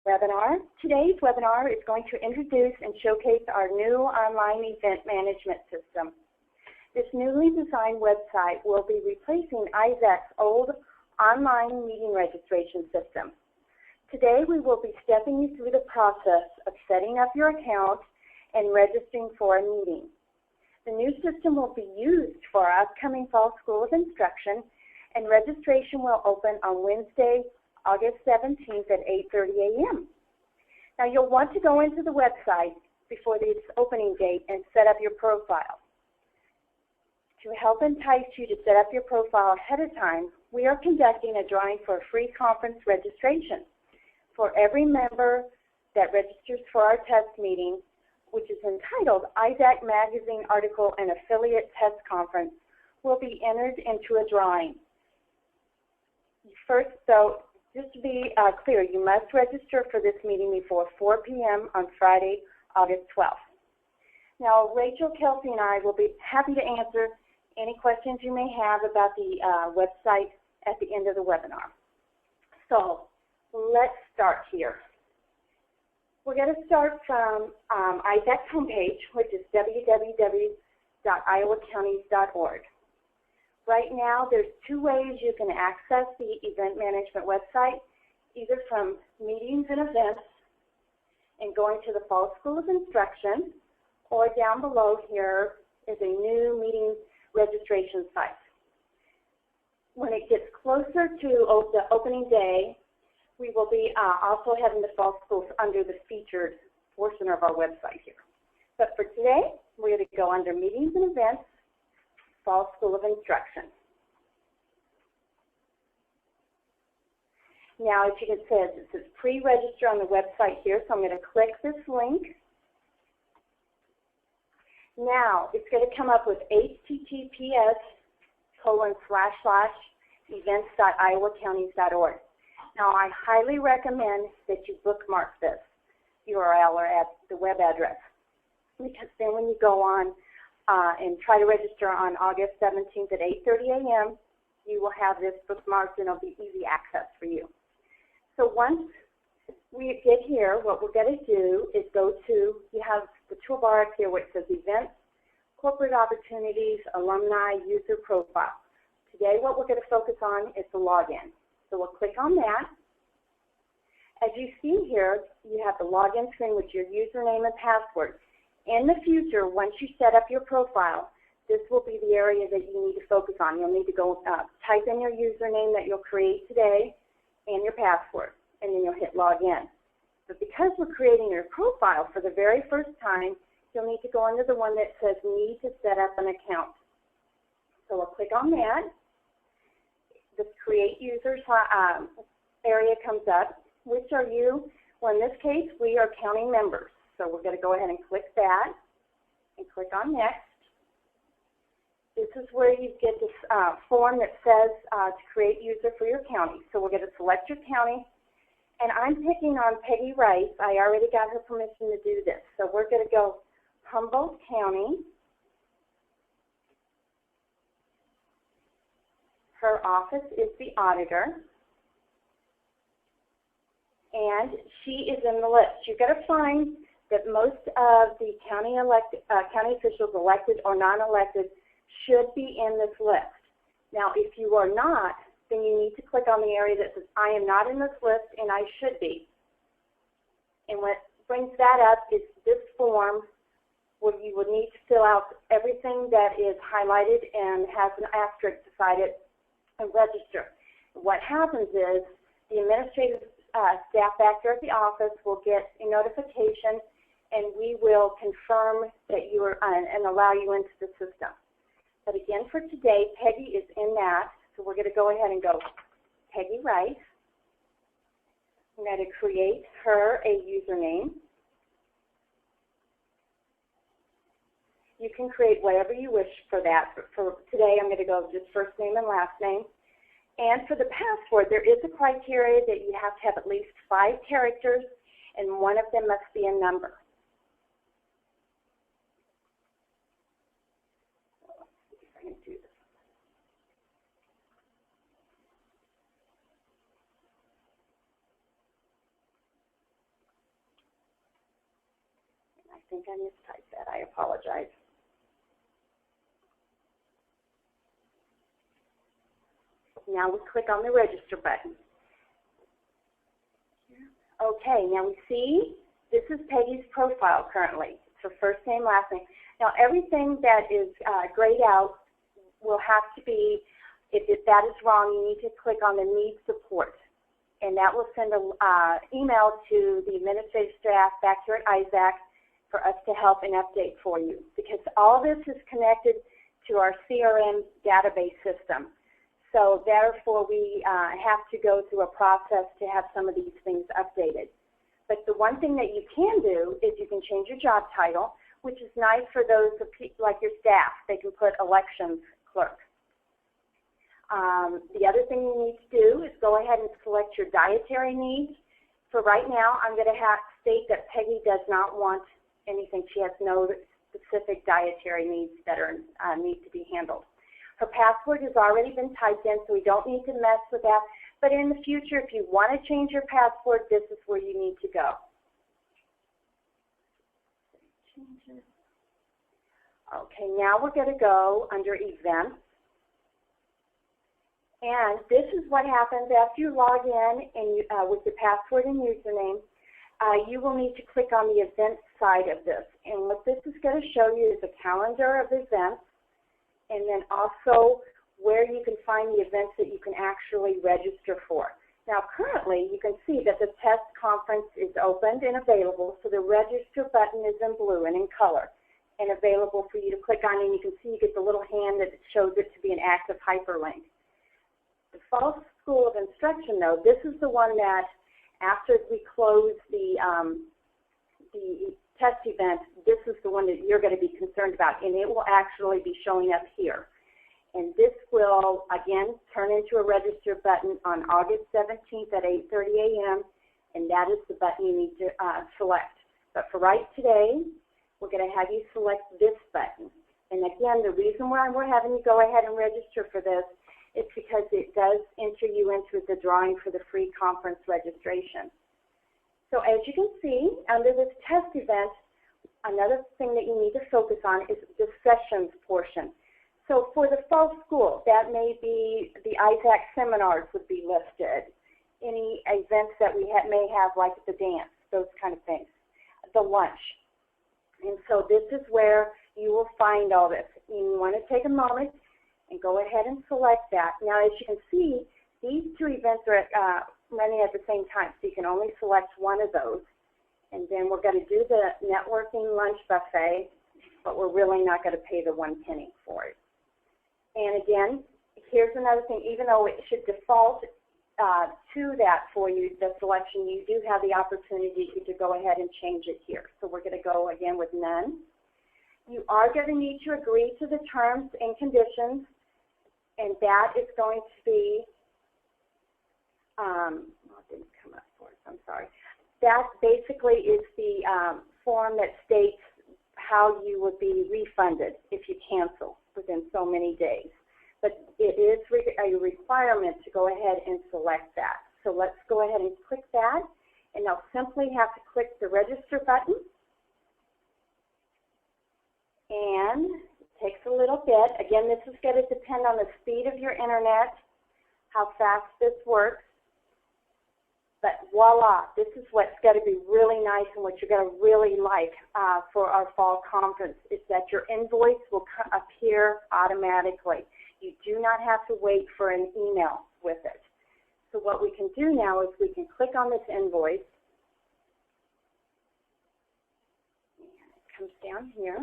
Webinar. Today's webinar is going to introduce and showcase our new online event management system. This newly designed website will be replacing ISAC's old online meeting registration system. Today we will be stepping you through the process of setting up your account and registering for a meeting. The new system will be used for our upcoming Fall School of Instruction, and registration will open on Wednesday, August 17th at 8:30 a.m. Now you'll want to go into the website before this opening date and set up your profile. To help entice you to set up your profile ahead of time, we are conducting a drawing for a free conference registration. For every member that registers for our test meeting, which is entitled ISAC Magazine Article and Affiliate Test Conference, will be entered into a drawing. First, though, just to be clear, you must register for this meeting before 4 p.m. on Friday, August 12th. Now, Rachel, Kelsey, and I will be happy to answer any questions you may have about the website at the end of the webinar. So, let's start here. We're going to start from ISAC's homepage, which is www.iowacounties.org. Right now, there's two ways you can access the event management website, either from meetings and events and going to the Fall School of Instruction, or down below here is a new meeting registration site. When it gets closer to the opening day, we will be also having the Fall Schools under the featured portion of our website here. But for today, we're going to go under Meetings and Events, Fall School of Instruction. Now, as you can see, it says pre-register on the website here, so I'm going to click this link. Now, it's going to come up with https://events.iowacounties.org. Now, I highly recommend that you bookmark this URL or at the web address, because then when you go on and try to register on August 17th at 8:30 a.m., you will have this bookmarked and it'll be easy access for you. So once we get here, what we're going to do is go to, you have the toolbar up here where it says Events, Corporate Opportunities, Alumni, User Profile. Today what we're going to focus on is the login. So we'll click on that. As you see here, you have the login screen with your username and password. In the future, once you set up your profile, this will be the area that you need to focus on. You'll need to go type in your username that you'll create today and your password, and then you'll hit login. But because we're creating your profile for the very first time, you'll need to go into the one that says Need to Set Up an Account. So we'll click on that. The Create Users area comes up. Which are you? Well, in this case, we are county members. So we're going to go ahead and click that and click on Next. This is where you get this form that says to create user for your county. So we're going to select your county, and I'm picking on Peggy Rice. I already got her permission to do this. So we're going to go Humboldt County. Her office is the auditor, and she is in the list. You've got to find that most of the county officials, elected or non-elected, should be in this list. Now, if you are not, then you need to click on the area that says, I am not in this list and I should be. And what brings that up is this form where you would need to fill out everything that is highlighted and has an asterisk beside it and register. What happens is the administrative staff back there at the office will get a notification, and we will confirm that you are and allow you into the system. But again, for today, Peggy is in that, so we're going to go ahead and go Peggy Rice. I'm going to create her a username. You can create whatever you wish for that. But for today, I'm going to go just first name and last name. And for the password, there is a criteria that you have to have at least 5 characters, and one of them must be a number. think I mistyped that. I apologize. Now we click on the register button. Okay, now we see this is Peggy's profile currently. It's her first name, last name. Now everything that is grayed out will have to be, if that is wrong, you need to click on the need support. And that will send an email to the administrative staff back here at ISAC for us to help and update for you. Because all this is connected to our CRM database system. So therefore, we have to go through a process to have some of these things updated. But the one thing that you can do is you can change your job title, which is nice for those like your staff. They can put elections clerk. The other thing you need to do is go ahead and select your dietary needs. For right now, I'm going to state that Peggy does not want anything. She has no specific dietary needs that need to be handled. Her password has already been typed in, so we don't need to mess with that. But in the future, if you want to change your password, this is where you need to go. Okay, now we're going to go under Events. And this is what happens after you log in and with your password and username. You will need to click on the Events side of this. And what this is going to show you is a calendar of events, and then also where you can find the events that you can actually register for. Now currently you can see that the test conference is opened and available, so the register button is in blue and in color and available for you to click on, and you can see you get the little hand that shows it to be an active hyperlink. The Fall School of Instruction, though, this is the one that after we close the test event, this is the one that you're going to be concerned about, and it will actually be showing up here. And this will, again, turn into a register button on August 17th at 8:30 a.m., and that is the button you need to select. But for right today, we're going to have you select this button. And again, the reason why we're having you go ahead and register for this is because it does enter you into the drawing for the free conference registration. So as you can see, under this test event, another thing that you need to focus on is the sessions portion. So for the fall school, that may be the ISAC seminars would be listed, any events that we may have like the dance, those kind of things, the lunch. And so this is where you will find all this. You want to take a moment and go ahead and select that. Now, as you can see, these two events are running at the same time, so you can only select one of those. And then we're going to do the networking lunch buffet, but we're really not going to pay the 1 penny for it. And again, here's another thing. Even though it should default to that for you, the selection, you do have the opportunity to go ahead and change it here. So we're going to go again with none. You are going to need to agree to the terms and conditions, and that is going to be, it didn't come up for us, I'm sorry. That basically is the form that states how you would be refunded if you cancel within so many days. But it is a requirement to go ahead and select that. So let's go ahead and click that, and you'll simply have to click the register button. And it takes a little bit. Again, this is going to depend on the speed of your internet, how fast this works. But voila, this is what's going to be really nice and what you're going to really like for our fall conference is that your invoice will appear automatically. You do not have to wait for an email with it. So what we can do now is we can click on this invoice. And it comes down here.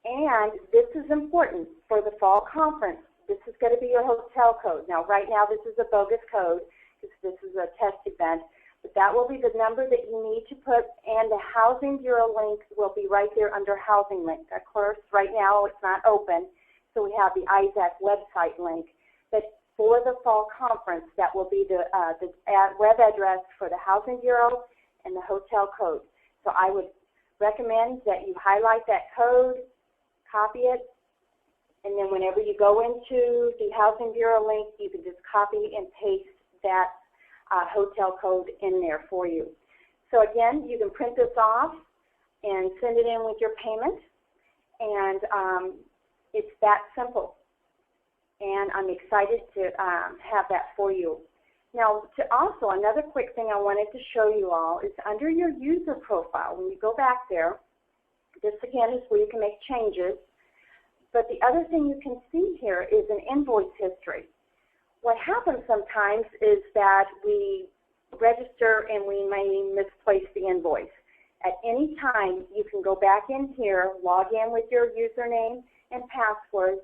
And this is important for the fall conference. This is going to be your hotel code. Now, right now, this is a bogus code because this is a test event, but that will be the number that you need to put, and the Housing Bureau link will be right there under Housing Link. Of course, right now, it's not open, so we have the ISAC website link. But for the fall conference, that will be the web address for the Housing Bureau and the hotel code. So I would recommend that you highlight that code, copy it, and then whenever you go into the Housing Bureau link, you can just copy and paste that hotel code in there for you. So again, you can print this off and send it in with your payment, and it's that simple. And I'm excited to have that for you. Now, also, another quick thing I wanted to show you all is under your user profile, when you go back there, this again is where you can make changes. But the other thing you can see here is an invoice history. What happens sometimes is that we register and we may misplace the invoice. At any time, you can go back in here, log in with your username and password,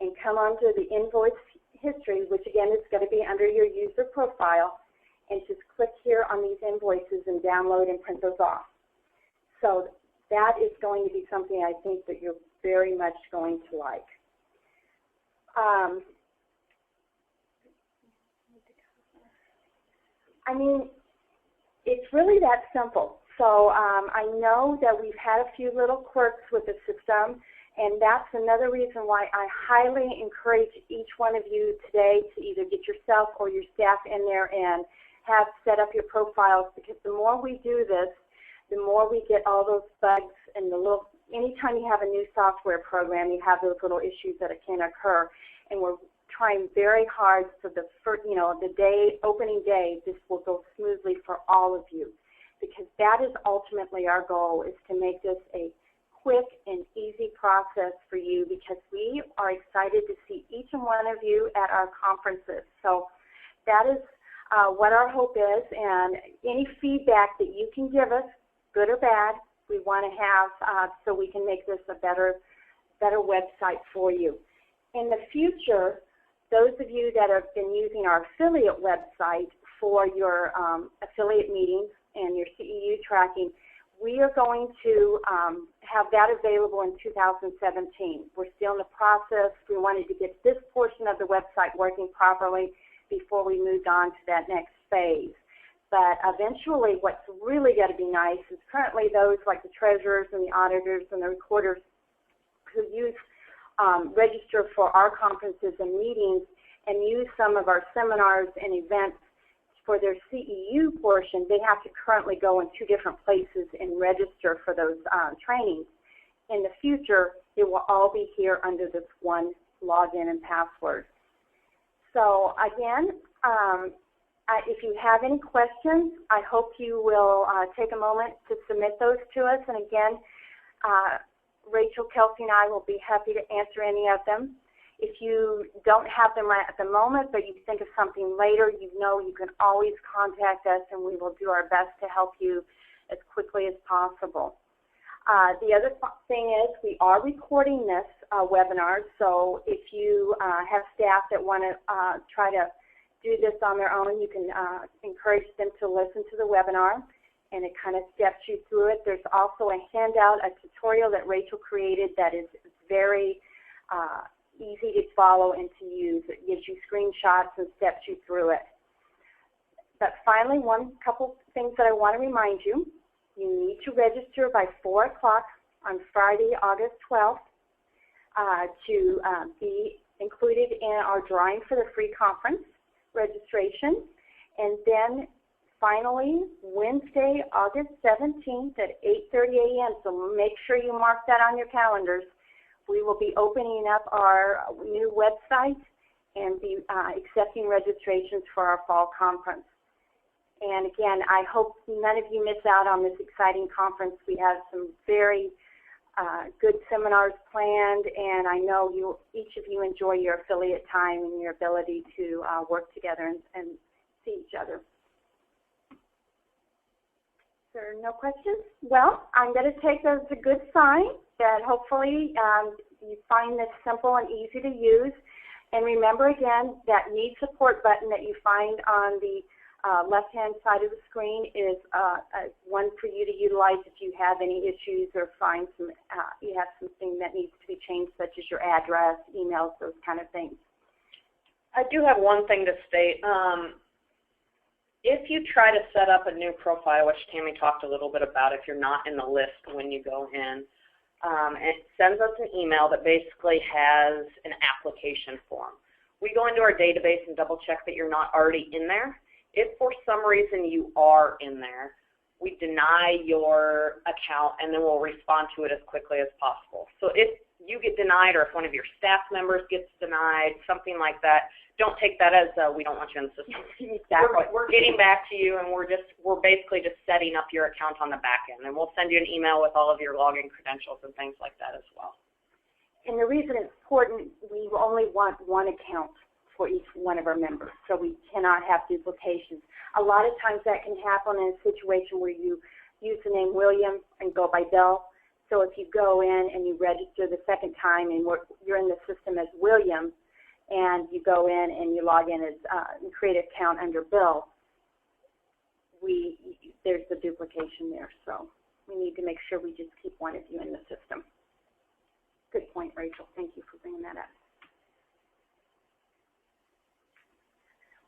and come onto the invoice history, which again is going to be under your user profile, and just click here on these invoices and download and print those off. So that is going to be something I think that you're very much going to like. I mean, it's really that simple. So I know that we've had a few little quirks with the system, and that's another reason why I highly encourage each one of you today to either get yourself or your staff in there and have set up your profiles, because the more we do this, the more we get all those bugs and the little, anytime you have a new software program, you have those little issues that can occur, and we're trying very hard so the first, the day, opening day, this will go smoothly for all of you, because that is ultimately our goal, is to make this a quick and easy process for you, because we are excited to see each and one of you at our conferences. So that is what our hope is, and any feedback that you can give us, good or bad, we want to have so we can make this a better website for you. In the future, those of you that have been using our affiliate website for your affiliate meetings and your CEU tracking, we are going to have that available in 2017. We're still in the process. We wanted to get this portion of the website working properly before we moved on to that next phase. But eventually, what's really going to be nice is currently those like the treasurers and the auditors and the recorders who use register for our conferences and meetings and use some of our seminars and events for their CEU portion, they have to currently go in 2 different places and register for those trainings. In the future, it will all be here under this one login and password. So again, if you have any questions, I hope you will take a moment to submit those to us. And again, Rachel, Kelsey, and I will be happy to answer any of them. If you don't have them right at the moment, but you think of something later, you can always contact us, and we will do our best to help you as quickly as possible. The other thing is we are recording this webinar, so if you have staff that want to try to do this on their own, you can encourage them to listen to the webinar, and it kind of steps you through it. There's also a handout, a tutorial that Rachel created that is very easy to follow and to use. It gives you screenshots and steps you through it. But finally, couple things that I want to remind you. You need to register by 4 o'clock on Friday, August 12th to be included in our drawing for the free conference registration. And then finally, Wednesday, August 17th at 8:30 a.m., so make sure you mark that on your calendars. We will be opening up our new website and be accepting registrations for our fall conference. And again, I hope none of you miss out on this exciting conference. We have some very good seminars planned, and I know each of you enjoy your affiliate time and your ability to work together and see each other. There are no questions? Well, I'm going to take that as a good sign that hopefully you find this simple and easy to use. And remember again, that Need Support button that you find on the left-hand side of the screen is one for you to utilize if you have any issues or find you have something that needs to be changed, such as your address, emails, those kind of things. I do have one thing to state. If you try to set up a new profile, which Tammy talked a little bit about, if you're not in the list when you go in, it sends us an email that basically has an application form. We go into our database and double check that you're not already in there. If for some reason you are in there, we deny your account, and then we'll respond to it as quickly as possible. So if you get denied or if one of your staff members gets denied, something like that, don't take that as we don't want you in the system. Exactly. We're getting back to you, and we're basically just setting up your account on the back end, and we'll send you an email with all of your login credentials and things like that as well. And the reason it's important, we only want one account for each one of our members, so we cannot have duplications. A lot of times that can happen in a situation where you use the name William and go by Bill. So if you go in and you register the second time and you're in the system as William, and you go in and you log in as and create an account under Bill, there's the duplication there. So we need to make sure we just keep one of you in the system. Good point, Rachel. Thank you for bringing that up.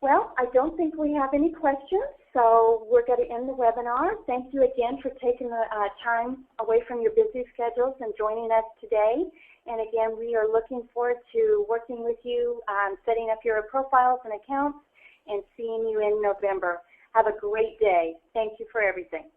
Well, I don't think we have any questions, so we're going to end the webinar. Thank you again for taking the time away from your busy schedules and joining us today. And again, we are looking forward to working with you, setting up your profiles and accounts, and seeing you in November. Have a great day. Thank you for everything.